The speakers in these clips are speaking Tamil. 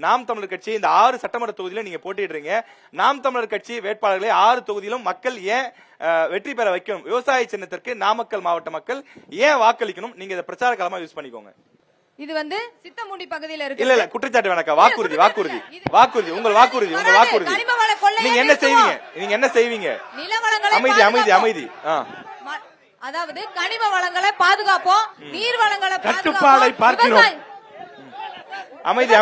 நாம் தமிழர் கட்சி இந்த 6 சட்டமன்ற தொகுதியில நீங்க போட்டிடுறீங்க. நாம் தமிழர் கட்சி வேட்பாளர்களை 6 தொகுதியிலும் மக்கள் ஏன் வெற்றி பெற வைக்கணும்? விவசாய சின்னத்திற்கு நாமக்கல் மாவட்ட மக்கள் ஏன் வாக்களிக்கணும்? நீங்க இதை பிரச்சார காலமா யூஸ் பண்ணிக்கோங்க. இது வந்து சித்தமுண்டி பகுதியில இருக்கு. இல்ல குற்றச்சாட்டு வேணாக்கா. வாக்குறுதி உங்கள் வாக்குறுதி நீங்க என்ன செய்வீங்க? அமைதி. அதாவது கனிம வளங்களை பாதுகாப்போம், நீர் வளங்களை கட்டுப்பாடை பார்க்கிறோம். அமைதி.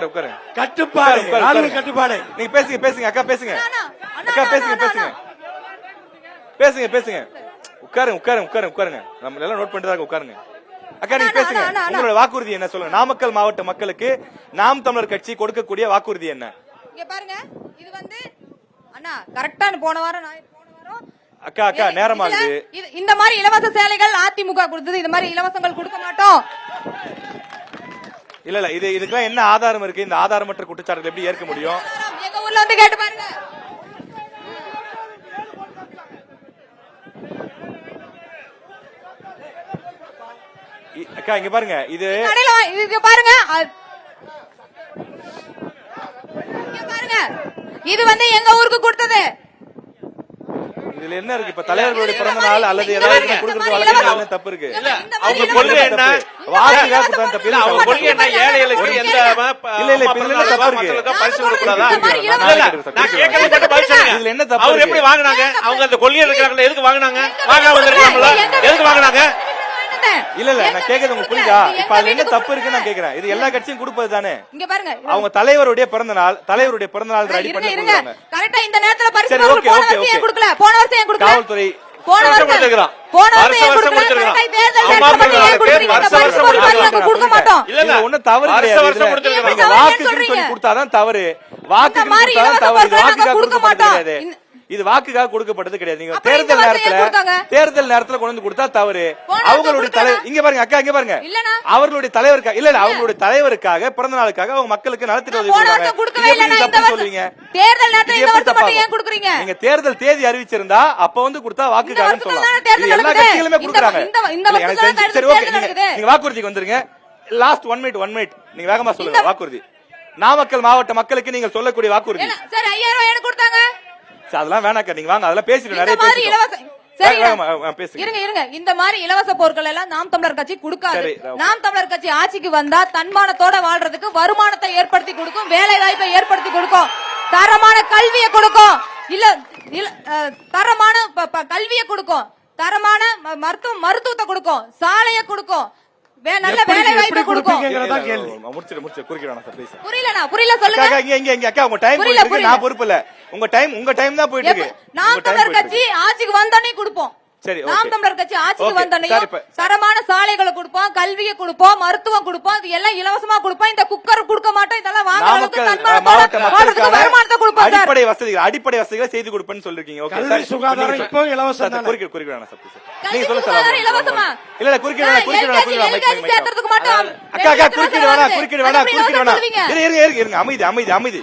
உட்காரு. கட்டுப்பாடு. நீங்க பேசுங்க அக்கா, பேசுங்க. உட்காருங்க. நம்ம எல்லாம் நோட் பண்ணிட்டு தான் உட்காருங்க. அக்கா நீங்க பேசுங்க. உங்களோட வாக்குறுதி என்ன சொல்லுங்க? நாமக்கல் மாவட்ட மக்களுக்கு நாம் தமிழர் கட்சி கொடுக்கக்கூடிய வாக்குறுதி என்ன? இங்க பாருங்க, இது வந்து அண்ணா கரெக்ட்டா போன வாரம் அக்கா நேரமா இருக்கு. இந்த மாதிரி இலவச சேலைகள் அதிமுக கொடுத்தது, இந்த மாதிரி இலவசங்கள் கொடுக்க மாட்டோம். இல்ல இதுக்கெல்லாம் என்ன ஆதாரம் இருக்கு? இந்த ஆதாரமற்ற குற்றச்சாட்டுகள் எப்படி ஏற்க முடியும்? எங்க ஊர்ல வந்து கேட்டு பாருங்க. அக்கா இங்க பாருங்க, இது பாருங்க, இது வந்து எங்க ஊருக்கு கொடுத்தது. இதுல என்ன இருக்கு? இப்ப தலைவர்களுடைய பிறந்த நாள் அல்லது ஏதாவது கொடுக்கறது வழக்கம் தப்பு இருக்கு. அவங்க கொள்கை என்ன? வாக்குகா கொடுத்தா தப்பு இல்ல. அவங்க கொள்கை என்ன? ஏழைகளுக்கு எந்த இல்ல தப்பு இருக்கு. பரிசு கொடுக்கறதா? நான் கேக்குறது மட்டும் பதில் சொல்லுங்க. இதுல என்ன தப்பு? அவங்க எப்படி வாங்குனாங்க? அவங்க அந்த கொள்கை இருக்காங்கல, எதுக்கு வாங்குனாங்க? வாங்க வந்திருக்காங்கல, எதுக்கு வாங்குனாங்க? இல்ல நான் கேக்குறது உங்களுக்கு புரியுதா? இப்ப அதுல என்ன தப்பு இருக்குன்னு நான் கேக்குறேன். இது எல்லா கட்சியும் கொடுப்பது தானே. இங்க பாருங்க, அவங்க தலைவருடைய பிறந்த நாள் ரெடி பண்ணி கொடுத்தாங்க. கரெக்ட்டா இந்த நேரத்துல பரிசு போன வருஷம் ஏன் கொடுக்கல? போன வருஷம் ஏன் கொடுக்கல? காவல்துறை போன வருஷம் கொடுக்கறான். கொடுக்க மாட்டோம். இல்ல ஒண்ணு தவறு கிடையாது. நீங்க வாக்குக்கு சொல்லி கொடுத்தாதான் தவறு. வாக்குக்கு கொடுத்தாதான் தவறு. வாக்குக்கு கொடுக்க மாட்டோம். இது வாக்குக்காக கொடுக்கப்பட்டது கிடையாது. நீங்க தேர்தல் நேரத்துல கொண்டு வந்து கொடுத்தா தவறு. அவங்களுடைய தலைவர் இங்க பாருங்க அக்கா, இங்க பாருங்க, அவர்களுடைய தலைவருக்காக இல்ல அவங்களுடைய தலைவருக்காக பிறந்த நாளுக்காக அவங்க மக்களுக்கு நலத்திட்ட உதவி சொல்லுவீங்க. நீங்க தேர்தல் தேதி அறிவிச்சிருந்தா அப்ப வந்து கொடுத்தா வாக்குக்காக சொல்லலாம். எல்லா கட்சிகளுமே கொடுக்குறாங்க. சரி ஓகே, நீங்க வாக்குறுதிக்கு வந்துருங்க. லாஸ்ட் 1 மினிட் நீங்க வேகமா சொல்லுங்க வாக்குறுதி. நாமக்கல் மாவட்ட மக்களுக்கு நீங்க சொல்லக்கூடிய வாக்குறுதி. அதெல்லாம் வேணாக்கா, நீங்க வாங்க, அதெல்லாம் பேசிட்டு நிறைய இருங்க. இந்த மாதிரி இலவச பொருட்கள் எல்லாம் நாம் தமிழர் கட்சி கொடுக்காது. நாம் தமிழர் கட்சி ஆட்சிக்கு வந்தா தன்மானத்தோட வாழ்றதுக்கு வருமானத்தை ஏற்படுத்தி கொடுக்கும், வேலை வாய்ப்பை ஏற்படுத்தி கொடுக்கும், தரமான கல்வியை கொடுக்கும், தரமான கல்வியை கொடுக்கும், தரமான மருத்துவத்தை கொடுக்கும், சாலையை கொடுக்கும், நல்ல வேலை வாய்ப்பு கொடுக்கும். புரியல சொல்லுங்க. இங்க அக்கா உங்க டைம் போயிட்டு இருக்கு. நான் பொறுப்பு இல்ல. உங்க டைம் தான் போயிட்டு இருக்கு. நாம் தமிழர் கட்சி ஆட்சிக்கு வந்தோடனே கொடுப்போம். நாம் தமிழர் கட்சி ஆட்சிக்கு வந்தோடனே தரமான சாலைகளை கொடுப்போம், கல்வியை கொடுப்போம், மருத்துவம் கொடுப்போம், இது எல்லாம் இலவசமா கொடுப்போம். இந்த குக்கர் கொடுக்க மாட்டோம். இதெல்லாம் வருமானத்தை கொடுப்போம். அடிப்படை வசதிகளை செய்து கொடுப்பேன்னு சொல்லிருக்கீங்க. சுகாதாரம் இப்போ இலவசம். நீங்க சொல்லுங்க. இலவசமா இல்ல குறுக்கிட வேணாம். அக்கா குறுக்கிட வேணாம். அமைதி.